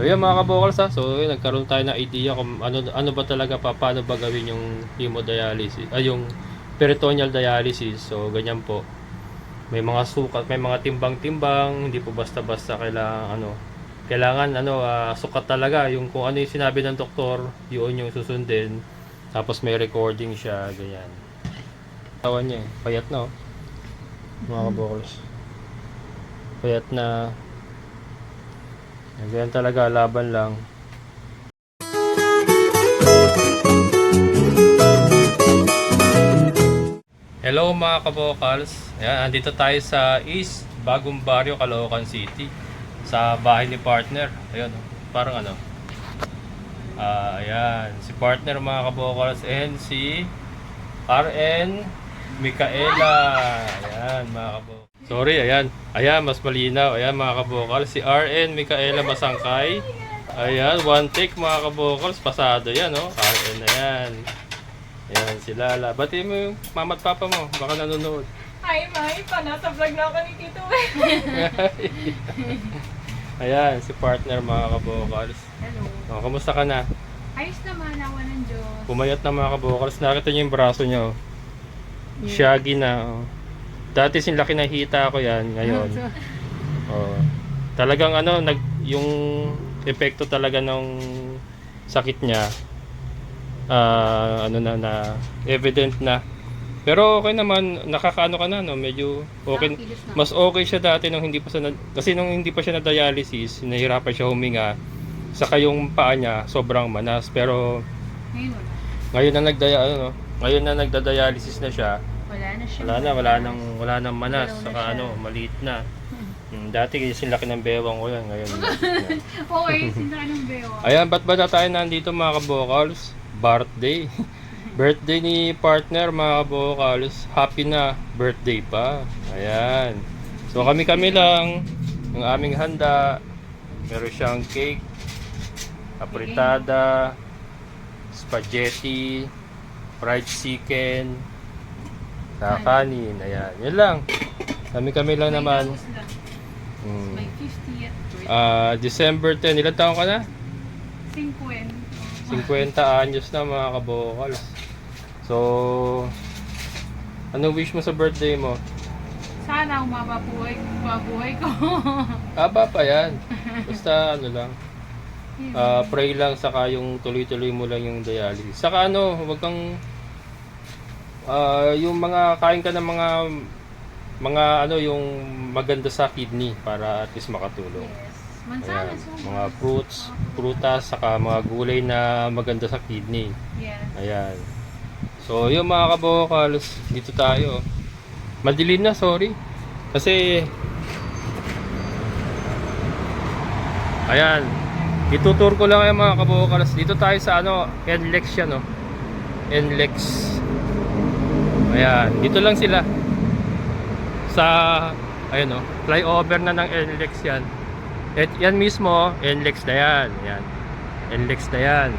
So yan mga kabokals ha. So yun, nagkaroon tayo ng idea kung ano ba talaga paano ba gawin yung hemodialysis, yung peritoneal dialysis. So ganyan po. May mga sukat, may mga timbang-timbang, hindi po basta-basta kailangan sukat talaga yung kung ano yung sinabi ng doktor, yun yung susundin. Tapos may recording siya, ganyan. Tawan niya payat na oh. Mga kabokals. Payat na. Ganyan talaga, laban lang. Hello mga kabokals. Ayan, andito tayo sa East Bagong Baryo, Caloocan City. Sa bahay ni partner. Ayun, parang ayan, si partner mga kabokals and si RN Micaela. Ayan mga kabokals. Sorry, ayan. Ayan, mas malinaw. Ayan mga kabokals. Si RN Micaela Masangkay. Ayan, one take mga kabokals. Pasado yan, oh. RN na yan. Ayan, si Lala. Bati mo yung mama at papa mo. Baka nanonood. Hi, Mai. Nasa vlog na ako ni Tito. Ayan, si partner mga kabokals. Hello. Oh, kamusta ka na? Ayos naman, awa ng Diyos. Pumayat na mga kabokals. Nakita niyo yung braso niyo. Yes. Shaggy na. Oh. Dati sinlaki na hita ko yan. Ngayon. Oh. Talagang yung epekto talaga ng sakit niya. Na evident na. Pero okay naman, nakakaano ka na, no? Medyo okay. Mas okay siya dati nung hindi pa siya kasi nung hindi pa siya na dialysis, nahirapan siya huminga. Saka yung paa niya sobrang manas, pero ngayon na ngayon na nagda-dialysis na siya. Wala nang manas, saka maliit na. Dati sinlaki ng bewang ko yan, ngayon. Okay, sinlaki ng bewang. Ayan, ba't ba na tayo nandito mga kabokals? Birthday. Birthday ni partner mga kabokals. Happy na birthday pa. Ayan. So kami lang yung aming handa. Meron siyang cake, apritada, spaghetti, fried chicken, sa kanin. Ayan. Yan lang. Kami lang naman. My 50th birthday. December 10. Ilan taon ka na? 50. 50 anyos na mga kabokals. So, anong wish mo sa birthday mo? Sana mabuhay ko. Aba pa yan. Basta lang. Pray lang, saka yung tuloy-tuloy mo lang yung dialysis. Saka wag kang yung kain ka ng yung maganda sa kidney para at least makatulong. Yes. Ayan, mga prutas, saka mga gulay na maganda sa kidney. Yes. Ayan. So, yung mga kabokals, dito tayo. Madilim na, sorry. Kasi ayan, itutur ko lang yung mga kabokals. Dito tayo sa NLEX yan, NLEX. Ayan, dito lang sila. Sa flyover na ng NLEX yan. At yan mismo, NLEX na yan. Yan. NLEX na yan.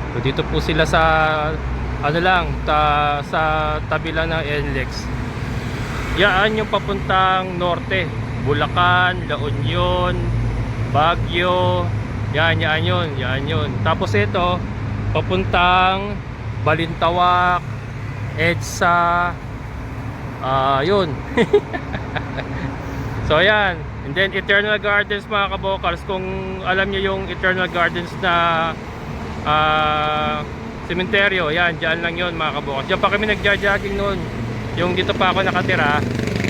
So dito po sila sa sa tabi lang ng NLEX. Yan yung papuntang norte. Bulacan, La Union, Baguio. Yan yun. Tapos ito, papuntang Balintawak, EDSA. Yun. So ayan. And then Eternal Gardens mga kabokals. Kung alam niyo yung Eternal Gardens na sementeryo, yan, dyan lang yun mga kabokals. Dyan pa kami nagja-jogging noon. Yung dito pa ako nakatira,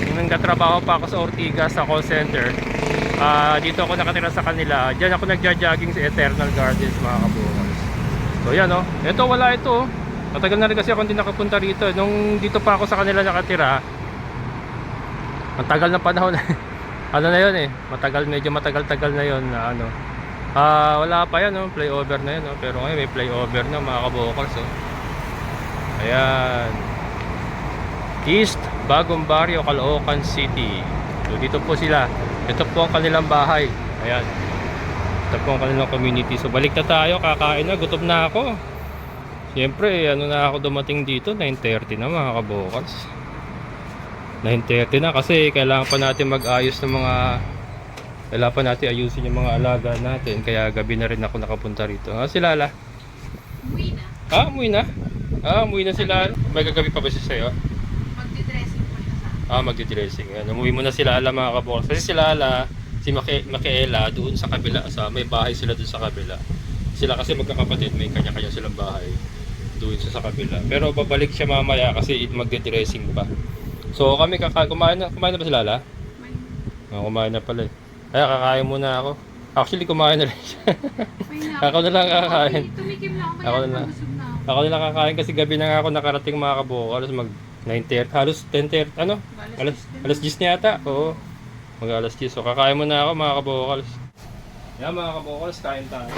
yung nagtatrabaho pa ako sa Ortigas sa call center. Dito ako nakatira sa kanila. Dyan ako nagja-jogging sa Eternal Gardens mga kabokals. So yan ito wala ito. Matagal na rin kasi ako hindi nakapunta rito. Nung dito pa ako sa kanila nakatira, ang tagal na panahon. Na yun medyo matagal-tagal na yun na wala pa yan flyover na yun pero ngayon may flyover na mga kabokals Ayan, East Bagong Baryo, Caloocan City. So dito po sila. Ito po ang kanilang bahay. Ayan, ito po ang kanilang community. So balik na tayo, kakain na, gutom na ako. Siyempre na ako dumating dito 9:30 na mga kabokals. 9:30 na kasi kailangan pa natin mag-ayos ng mga Kailangan pa natin ayusin yung mga alaga natin. Kaya gabi na rin ako nakapunta rito. Si Lala? Uwi na. Umuwi na? Umuwi na sila. May gagabi pa ba siya sa'yo? Magdi-dressing pa siya sa Magdi-dressing. Umuwi mo na sila Lala mga kabukas. Kasi si Lala, si Micaela, doon sa kabila. May bahay sila doon sa kabila. Sila kasi magkakapatid, may kanya-kanya silang bahay. Doon sa kabila. Pero babalik siya mamaya kasi magdi-dressing pa. So kami kumain na ba si Lala? Kumain na pala eh. Kaya kakain muna ako. Actually kumain na rin siya. Ako na lang kakain. Tumikim lang Ako na lang. busog na ako. Ako na lang kakain kasi gabi na nga ako nakarating mga kabuo. Halos mag 9:30, halos 10:30, alas 10 na yata. Oo. Mag alas 10. So kakain muna ako mga kabuo. Yan mga kabuo, kain tayo.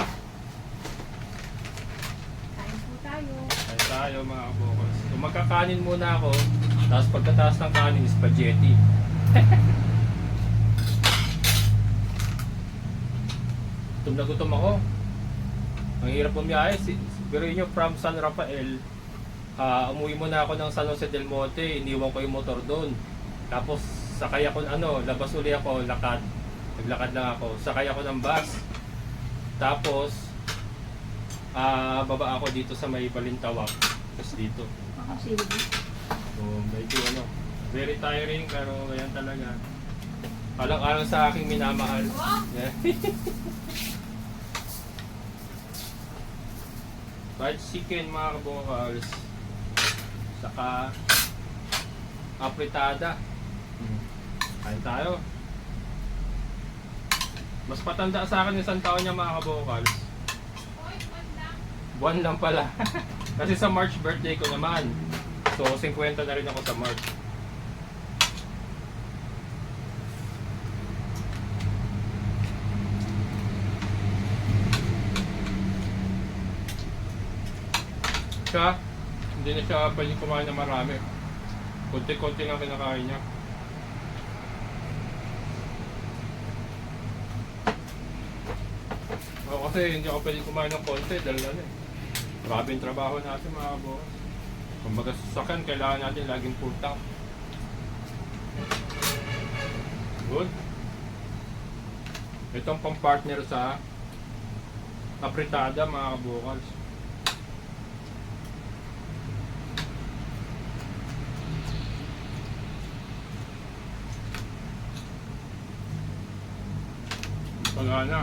Kain po tayo. Kain tayo mga kabuo. So magkakanin muna ako. Tapos pagkataas ng kanin, spaghetti. Gutom na gutom ako. Ang hirap bumiyahe. Pero yun from San Rafael, umuwi muna ako ng San Jose del Monte. Iniwan ko yung motor doon. Tapos sakay ako, labas uli ako, lakad. Naglakad lang ako. Sakay ako ng bus. Tapos, baba ako dito sa may Balintawak. Tapos dito. So, medyo very tiring pero ganyan talaga. Alang-alang sa aking minamahal. Fried chicken mga kabukals. Saka apritada. Kain tayo. Mas patanda sa akin yung isang taon niya mga kabukals. Buwan lang pala. Kasi sa March birthday ko naman. So 50 na rin ako sa March. Siya, hindi na siya pwedeng kumain na marami. Konti-konti lang kinakain niya. Kasi hindi ako pwedeng kumain ng konti dahil grabe yung trabaho natin mga boss. Kumbaga sa akin, kailangan natin laging full tank. Good. Itong pang-partner sa apritada mga kabukals. Pagana.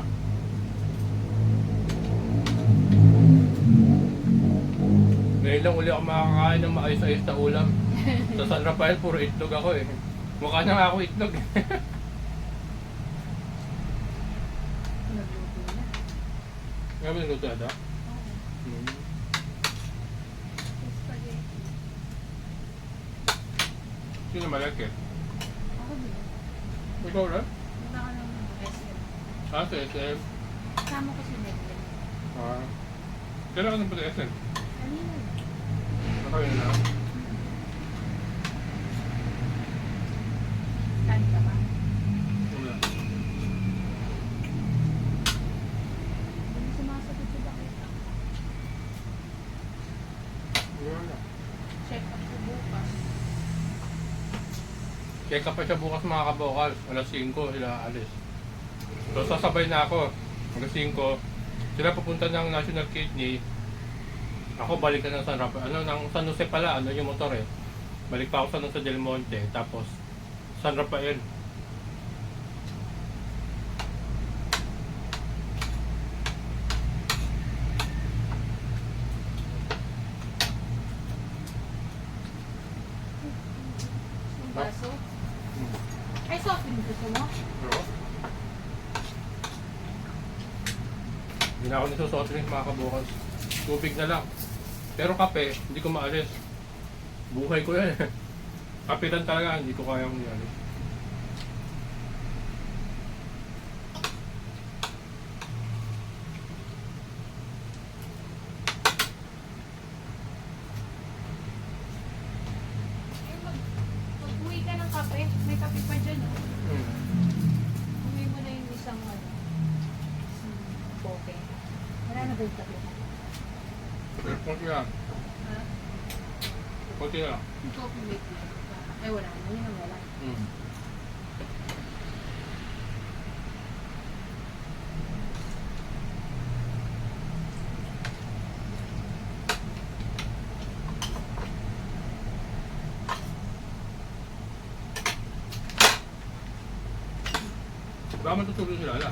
Ngayon lang uli ako makakain ng maayos-ayos na ulam. Sa San Rafael, puro itlog ako eh. Mukha na nga ako itlog. Nga ba niluto na ito? Sino malaki? Ikaw rin? Sa SM? Kasama ko si Nedley. Kailan ka nang pala SM? Kanina. Nakawin na? Saan ka ba? Wala. Hindi sumasagot sa bakit. Wala. Check up ko bukas. Check up pa siya bukas mga kabokal. Alas 5 sila alis. So sasabay na ako. Alas 5 sila pupunta ng National Kidney. Ako balik na ng San Rafael. Ng San Jose pala. Yung motor eh. Balik pa ako sa San Jose del Monte. Tapos San Rafael. Yung baso. Ay, soft drink gusto mo? Hindi na ako nisusoft drink mga kabukas. Tubig na lang. Pero kape, hindi ko maalis. Buhay ko yan. Kape lang talaga, hindi ko kayang ialis. Mag-uwi ka ng kape. May kape pa dyan, oh. Uwi mo na yung isang bote. Wala na ba yung kape? Kunti lang. Ha? Kunti lang. Yung coffee mate na. Ay, wala na. Yun ang wala. Baka matutulog yung lala.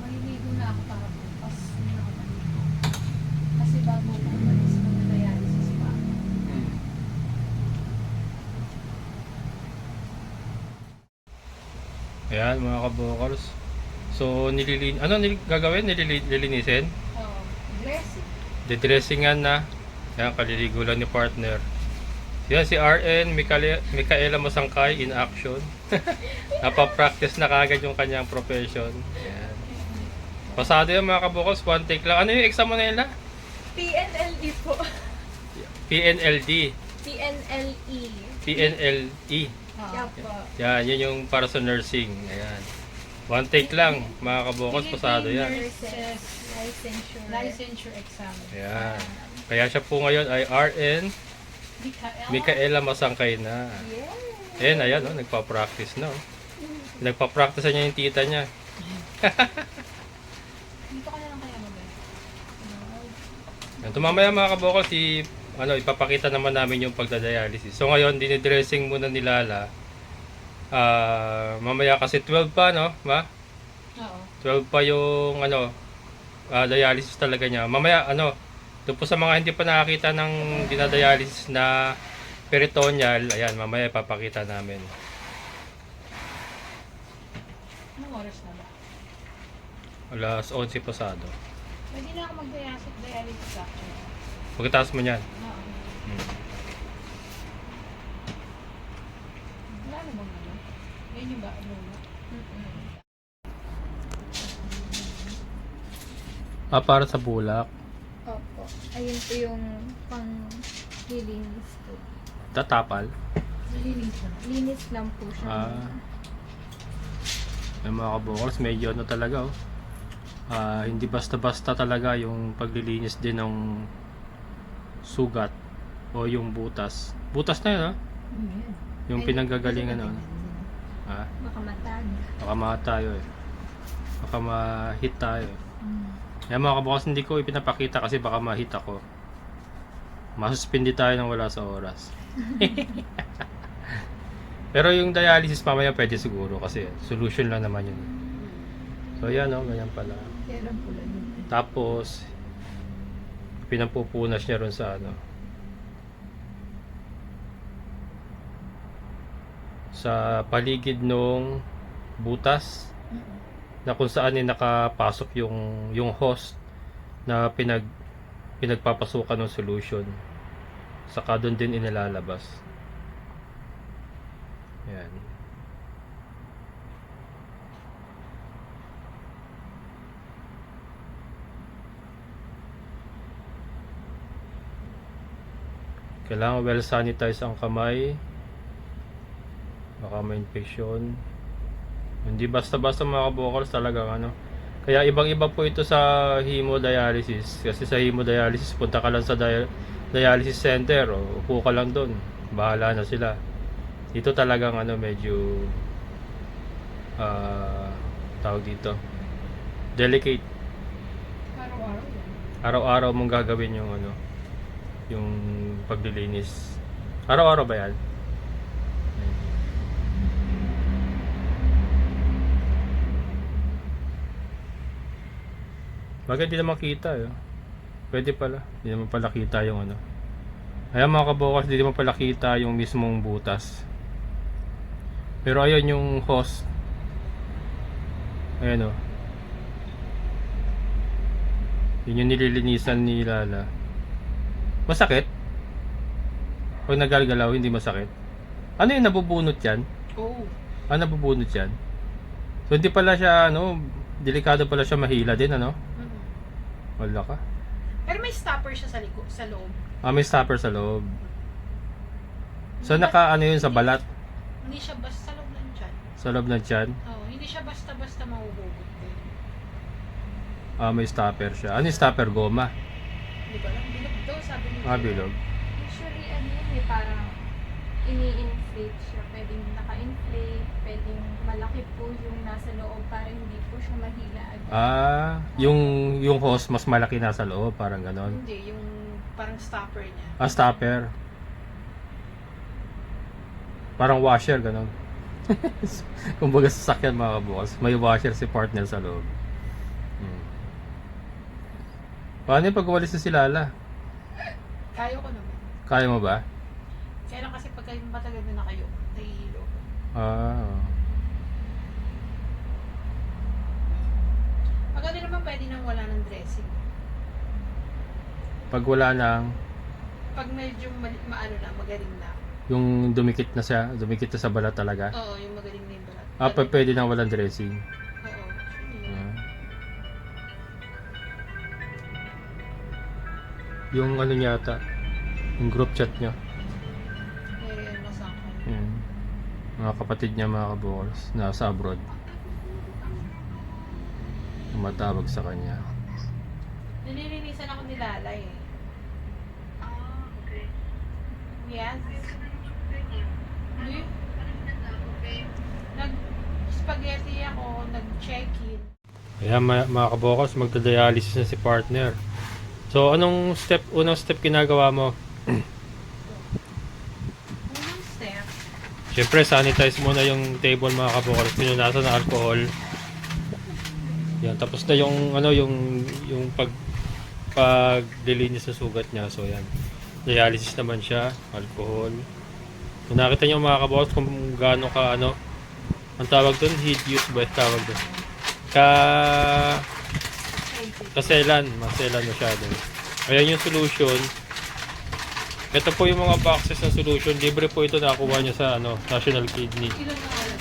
Maliligo na ako para bukas. Hindi na ako maligo. Kasi bago ko umalis mag-dialysis pa. Ayan mga kabokals. So gagawin? Nililinisin? Oo. Dressing. Didressingan na. Ayan, kaliligo lang ni partner. Yan si RN Micaela Masangkay in action. Napapractice na kagad yung kanyang profession. Ayan. Pasado yan mga kabokals, one take lang. Ano yung exam mo na yun? PNLE po. PNLD. PNLE. PNLE. Yeah po. Yan, yun yung para sa nursing. Ayan. One take lang mga kabokals, pasado yan. Nurses licensure exam. Ayan. Kaya siya po ngayon ay RN Micaela Masangkay na. Yes. Ayan, oh, nagpa-practice na. Oh. Nagpa-practice niya yung tita niya. Dito ka na lang kaya mag-ay. Yan, mamaya mga kabokal, ipapakita naman namin yung pagdadialysis. So ngayon, dinidressing muna ni Lala. Mamaya kasi 12 pa, no? Ma? Oo. 12 pa yung dialysis talaga niya. Mamaya, doon po sa mga hindi pa nakakita ng dinadialysis na peritoneal, ayan, mamaya ipapakita namin. Anong oras na ba? Alas 11 pasado. Pwede na ako mag-dialysis actually. Pagkatapos mo niyan. Oo. Wala na bang ano? Yan yung ba? Ano na? Para sa bulak. Opo. Ayun po yung pang-lilinis po. Tatapal. Nilinis na. Linis lang po siya. Yung mga kabokals, medyo talaga, oh. Hindi basta-basta talaga yung paglilinis din ng sugat o yung butas. Butas na yun, ha? Yung pinanggagalingan nun. Baka matag. Baka tayo eh. Baka ma-hit tayo eh. Yan mga kabokals, hindi ko ipinapakita kasi baka ma-hit ako. Masuspindi tayo nang wala sa oras. Pero yung dialysis mamaya pwede siguro kasi solution lang naman yun. So yan, oh, ganyan pala. Kailan pula yun? Tapos pinampupunas niya ron sa sa paligid nung butas na kung saan nakapasok yung host na pinagpapasukan ng solution. Saka doon din inilalabas. Yan. Kailangan well sanitize ang kamay. Baka may infection. Hindi basta-basta mga kabokals talagang Kaya ibang-iba po ito sa hemodialysis. Kasi sa hemodialysis, punta ka lang sa dialysis center o upo ka lang doon. Bahala na sila. Dito talagang medyo tawag dito. Delicate. Araw-araw yan. Araw-araw mong gagawin yung paglilinis. Araw-araw ba yan? Bagay di naman kita eh. Pwede pala. Di naman pala kita yung Ayan mga kabokals, di naman pala kita yung mismong butas. Pero ayun yung host. Ayan o. Yun yung nililinisan ni Lala. Masakit? Pag nagalgalaw, hindi masakit. Ano yung nabubunot yan? Oo. Nabubunot yan? So hindi pala siya delikado pala siya mahila din Wala ka. Pero may stopper siya sa loob. May stopper sa loob. So naka yun sa balat? Hindi siya basta sa loob ng tiyan. Sa loob ng tiyan? Oo, hindi siya basta-basta mahuhugot din. May stopper siya. Ano yung stopper? Goma? Hindi ko alam. Bilog daw, sabi ni Bilog. Usually, parang ini-inflate siya. Pwedeng naka-inflate, pwedeng malaki po yung nasa loob para hindi po siya mahila agad. Yung hose mas malaki nasa loob, parang ganon. Hindi, yung parang stopper niya. Stopper. Parang washer, gano'n. Kumbaga sasakyan mga kabukas. May washer si partner sa loob. Paano yung pag walis na si Lala? Kaya ko naman. Kaya mo ba? Kaya lang kasi pagka yung matagal na kayo, nahihilo. Ah. Maganda naman pwede nang wala ng dressing. Pag wala nang Pag medyo maano na, magaling na. yung dumikit na sa balat talaga. Oo, yung magaling na yung balat. Pwede na walang dressing. Oo. Ah. Yung ano niya ata, yung group chat niya. May ano sa akin. Yan. Mga kapatid niya mga kabukals, nasa abroad. Tumatawag sa kanya. Nililinisan ako ni Lala eh. Okay. Yes. Hindi. Nag-spaghetti ako, nag-check-in. Ayan mga kabukals, magda-dialysis na si partner. So anong unang step ginagawa mo? Unang step, Siyempre sanitize muna yung table mga kabukals, pinunasan ng alcohol. Yan, tapos na yung yung paglilinis sa sugat niya. So yan. Dialysis naman siya, alcohol. Kung nakita niyo mga kabukals kung gaano ka ang tawag doon, heat use ba yung tawag doon? Maselan masyado. Ayan yung solution. Ito po yung mga boxes ng solution. Libre po ito, nakuha niya sa National Kidney. ilan na wala.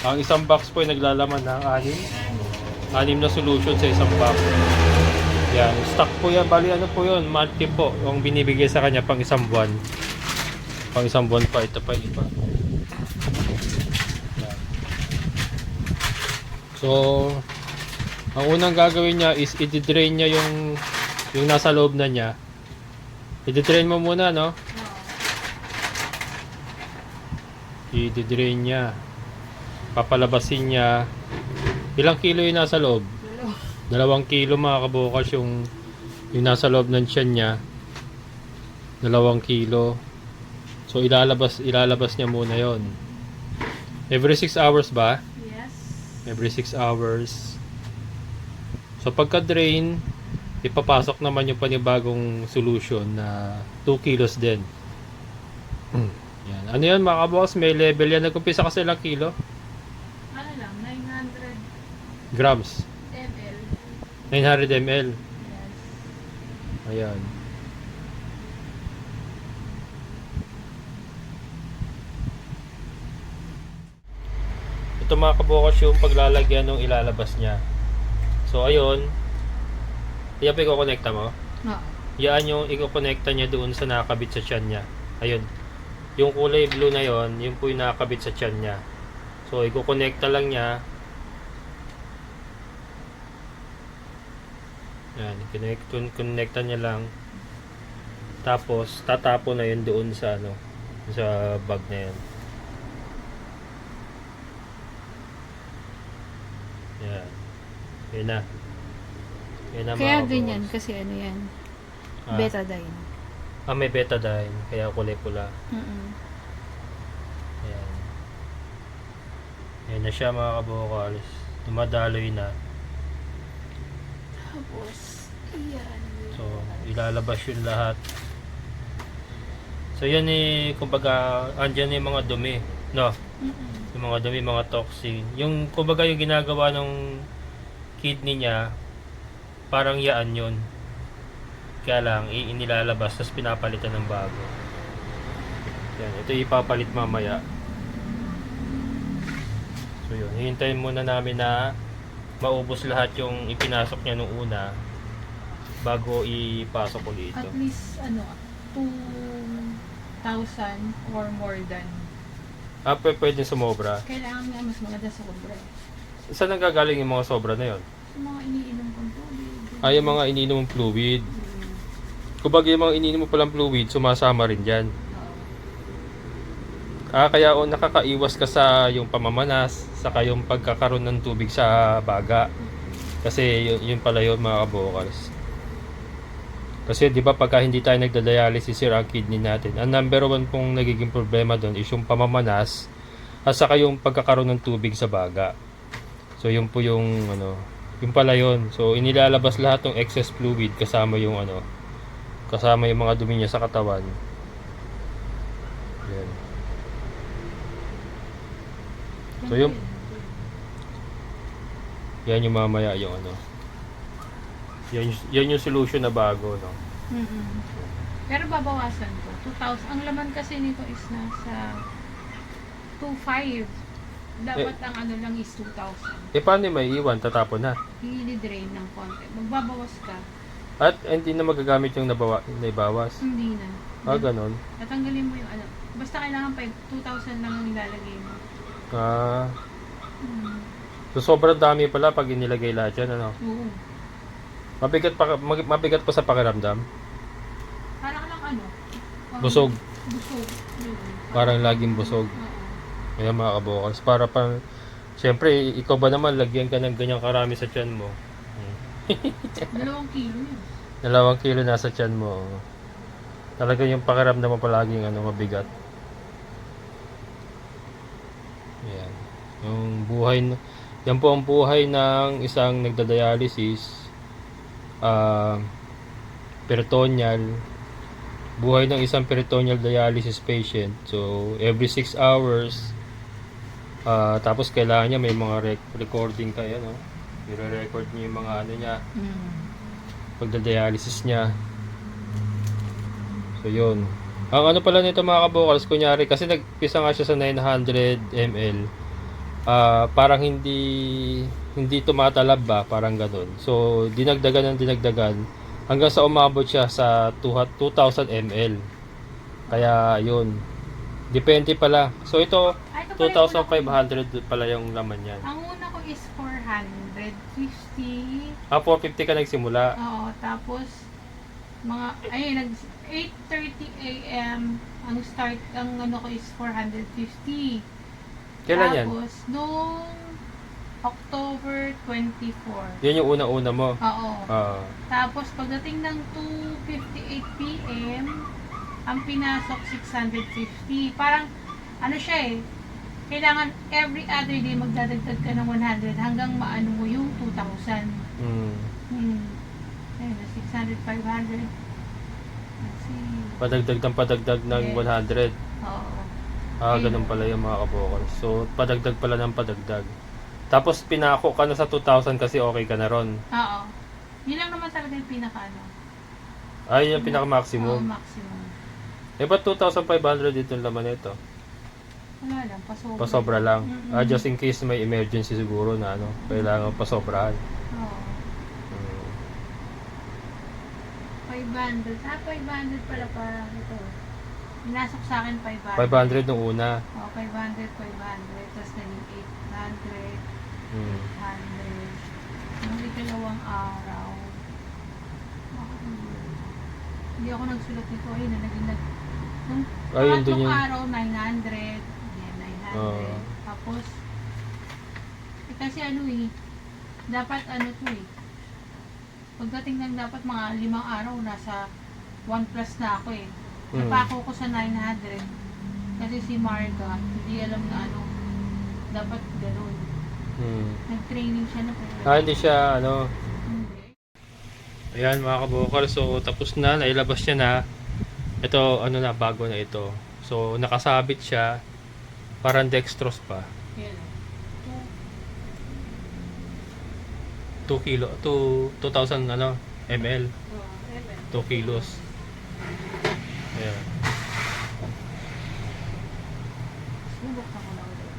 Ang isang box po ay naglalaman ng 6 na solution sa isang box. Yan, stock po yan. Bali po yun, monthly po. Yung binibigay sa kanya pang isang buwan. Pang isang buwan pa, ito pa yung iba. Yan. So, ang unang gagawin niya is i-drain niya yung nasa loob na niya. I-drain mo muna, no? I-drain niya. Papalabasin niya. Ilang kilo yung nasa loob? 2 kilo mga kabukas yung nasa loob ng tiyan niya. 2 kilo. So ilalabas niya muna yon. Every 6 hours ba? Yes. Every 6 hours. So pagka drain, ipapasok naman yung panibagong solution na 2 kilos din. Yan. Ano yan mga kabukas? May level yan. Nagkumpisa kasi ilang kilo? Ano lang, 900 Grams. ml. 900 ml. Yes. Ayan. Ito mga kabukas yung paglalagyan ng ilalabas niya. So ayun. Yan pa i-connecta mo. Oo. Yan yung i-connecta niya doon sa nakakabit sa tiyan niya. Ayun. Yung kulay blue na yon, yun po yung nakakabit sa tiyan niya. So i-connecta lang niya. Yan, connecta niya lang. Tapos tatapo na yun doon sa sa bag na yan. Yan. Yan na. Yan na Kaya mga ganyan, kabukas. kasi ano yan, Ah. betadine. May betadine, kaya kulay pula. Ayan. Ayan na siya mga kabukals. Dumadaloy na. Tapos, iyan. So, ilalabas yun lahat. So, yan kumbaga, andyan yung mga dumi. No? Yung mga dumi, mga toxin. Yung, kumbaga, yung ginagawa ng kidney niya, parang yaan yun. Kaya lang, inilalabas, tapos pinapalitan ng bago. Yan, ito ipapalit mamaya. So yun, hihintayin muna namin na maubos lahat yung ipinasok niya nung una bago ipasok ulit ito. At least, 2,000 or more than. Pwede sumobra. Kailangan nga mas maganda sa kubra. Saan nanggagaling yung mga sobra na yun? Sa mga iniinom kong tubig. Yung mga iniinom mong fluid. Kumbaga yung mga iniinom mo palang fluid, sumasama rin dyan. Kaya nakakaiwas ka sa yung pamamanas, saka yung pagkakaroon ng tubig sa baga. Kasi yun pala yun mga kabukals. Kasi di ba pagka hindi tayo nagda-dialysis, sir, ang kidney natin, ang number one pong nagiging problema doon is yung pamamanas at saka yung pagkakaroon ng tubig sa baga. So yun po yung ano, yung pala yun. So inilalabas lahat ng excess fluid kasama yung ano, kasama yung mga dumi niya sa katawan. Yan. So yung yan yung mamaya yung ano. Yan yung solution na bago, no. Pero babawasan ko. 2,000. Ang laman kasi nito is nasa 2,500. Dapat ang ano lang is 2,000. Paano may iwan? Tatapon na. I-drain ng konti. Magbabawas ka. At hindi na magagamit yung naibawas. Hindi na. Ganon. Tatanggalin mo yung ano. Basta kailangan 2,000 lang ang nilalagay mo. So sobrang dami pala pag inilagay lahat yan, ano? Oo. Mabigat pa sa pakiramdam. Parang lang ano. Busog. Busog. Yun. Parang laging busog. Oo. Kaya mga kabokals, para pang siyempre, ikaw ba naman lagyan ka ng ganyang karami sa tiyan mo? 2 kilo yun. 2 kilo nasa tiyan mo. Talaga yung pakiramdam mo palaging ano, mabigat. Yan. Yung buhay, yan po ang buhay ng isang nagda-dialysis, peritoneal, buhay ng isang peritoneal dialysis patient. So, every 6 hours, tapos kailangan niya may mga recording kayo, no? I-record niya yung mga ano niya, pagda-dialysis niya. So, yun. Ang ano pala nito mga kabokals, kunyari, kasi nagpisa nga siya sa 900 ml, parang hindi tumatalab ba, parang ganun. So, dinagdagan hanggang sa umabot siya sa 2,000 ml. Kaya, yun. Depende pala. So, ito, 2,500 pala yung laman yan. Ang una ko is 450. 450 ka nagsimula. Oo, tapos ayun, 8:30 AM ang start, ang ano ko is 450. Kailan yan? Tapos, noong October 24. Yan yung una-una mo. Oo. Tapos, Tapos, pagdating ng 2:58 PM, ang pinasok 650. Parang, ano siya eh, kailangan every other day magdadagdag ka ng 100 hanggang maano mo yung 2,000. Ayun, 600, 500. Let's see. padagdag ng Yes. 100. Oo. Ganun pala yung mga kabokal. So, padagdag pala ng padagdag. Tapos, pinako ka na sa 2,000 kasi okay ka na ron. Oo. Yun lang naman talaga yung pinaka ano. Ay, yung Oo, pinaka-maximum. maximum. Ba't 2,500 dito yung laman nito? Wala lang, pasobra. Pasobra lang. Mm-mm. Just in case may emergency siguro na ano, kailangan pasobrahan. Oo. 500. 500 pala para ito. Pinasok sa akin 500. 500 nung una. 500. Tapos naging 800. Hmm. 800. Nung ikalawang araw. Hindi ako nagsulat nito. Ayun na, naging nung Ayun, dun pangatlong yun. araw, 900. Yan, 900. Oo. Tapos, kasi ano eh, dapat ano to eh. Pagdating ng dapat mga 5 araw, nasa 1 plus na ako eh. Napako ko sa 900. Kasi si Marga, hindi alam na ano, dapat gano'n. Nag-training siya na Hindi siya ano. Hindi. Ayan mga kabokal, so tapos na, nailabas niya na. Ito, ano na, bago na ito. So, nakasabit siya. Parang dextrose pa. Yan. 2 2,000 ano, ml. 2 kilos. Ayan. Bubuksan ko na ulit.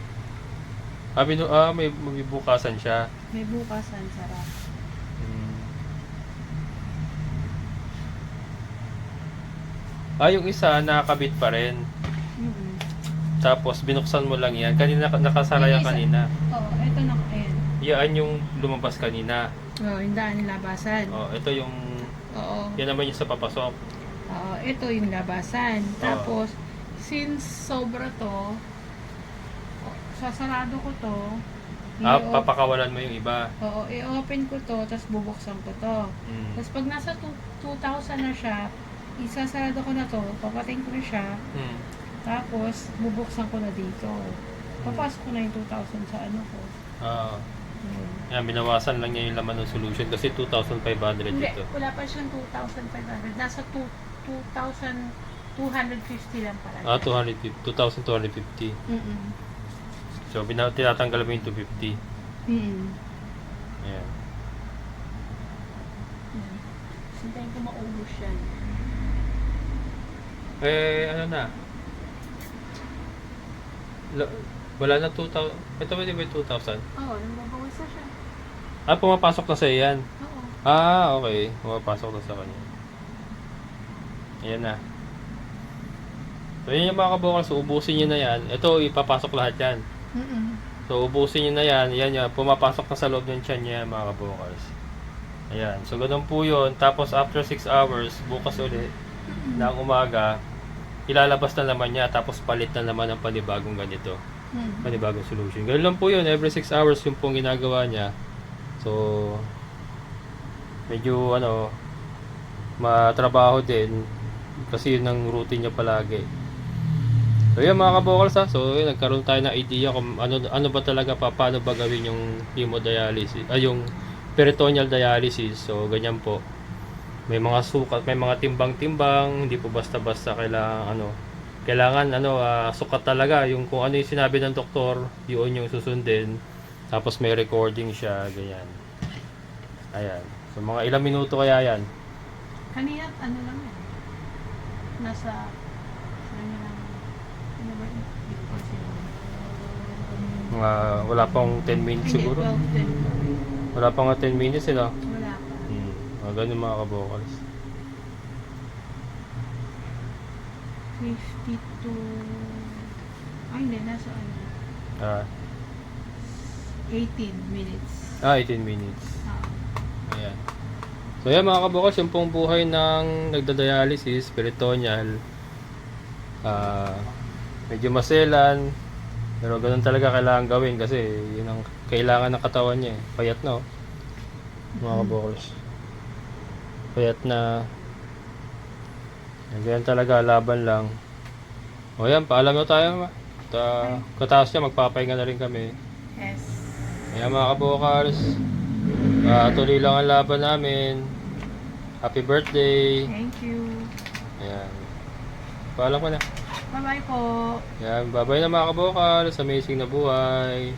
May bukasan siya. May bukasan, sarap. Yung isa nakakabit pa rin. Tapos binuksan mo lang yan. Kanina nakasara yan Yung isa- kanina. Oo, ito na, ayan. Yan yung lumabas kanina. Oo, yung daan labasan. Ito yung Oo. yan naman yung sa papasok. Oo, ito yung labasan. Tapos, since sobra to, sasarado ko to, Papakawalan mo yung iba. Oo, i-open ko to, tapos bubuksan ko to. Mm. Tapos pag nasa 2,000 na siya, isasarado ko na to, papatayin ko na siya, Mm. tapos bubuksan ko na dito. Papasok ko na yung 2,000 sa ano ko. Yun. Yan, binawasan lang niya yung laman ng solution kasi 2,500 Hindi, dito. wala pa siyang 2,500. Nasa 2,250 lang pala. 2,250. Mm-mm. So, tinatanggal mo yung 250. Mm-mm. Ayan. Sintayin ko maubos yan. Ano na? Wala na 2,000. Ito ba di ba yung 2,000? Oo, nagbabawas na siya. Pumapasok na sa iyan. Oo. Okay. Pumapasok na sa kanya. Ayan na. So, yun yung mga kabukal. So, ubusin nyo na yan. Ito, ipapasok lahat yan. Mm-mm. So, ubusin nyo na yan. Yan yan. Pumapasok na sa loob ng tiyan niya, mga kabukals. Ayan. So, ganun po yun. Tapos, after 6 hours, bukas ulit, ng umaga, ilalabas na naman niya. Tapos, palit na naman ang panibagong ganito. Panibagong solution. Ganun lang po yun. Every 6 hours yung pong ginagawa niya. So, medyo, matrabaho din. Kasi yun ang routine niya palagi. So yan mga kabokals ha. So yun, nagkaroon tayo ng idea kung ano ba talaga paano ba gawin yung hemodialysis, yung peritoneal dialysis. So ganyan po. May mga sukat, may mga timbang-timbang, hindi po basta-basta kailangan sukat talaga yung kung ano yung sinabi ng doktor, yun yung susundin. Tapos may recording siya, ganyan. Ayan. So mga ilang minuto kaya yan? Kanina, lang yan. Nasa, Mga wala pang 10 minutes siguro. Wala pang 10 minutes Wala sila. pa. Ganun mga kabokals. 52. Ay, hindi. Nasa 18 minutes. 18 minutes. Ayan. So yan mga kabokals, yung pong buhay ng nagda-dialysis, peritoneal. Medyo maselan. Pero ganun talaga kailangan gawin kasi yun ang kailangan ng katawan niya. Payat na mga kabokals. Payat na. Ganyan talaga, laban lang. O yan, paalam na tayo. Kataas niya, magpapahinga na rin kami. Yes. Ayan mga kabokals. Tuloy lang ang laban namin. Happy birthday. Thank you. Ayan. Paalam ko na. Bye-bye po. Ayan, bye-bye na mga kabokals. Amazing na buhay.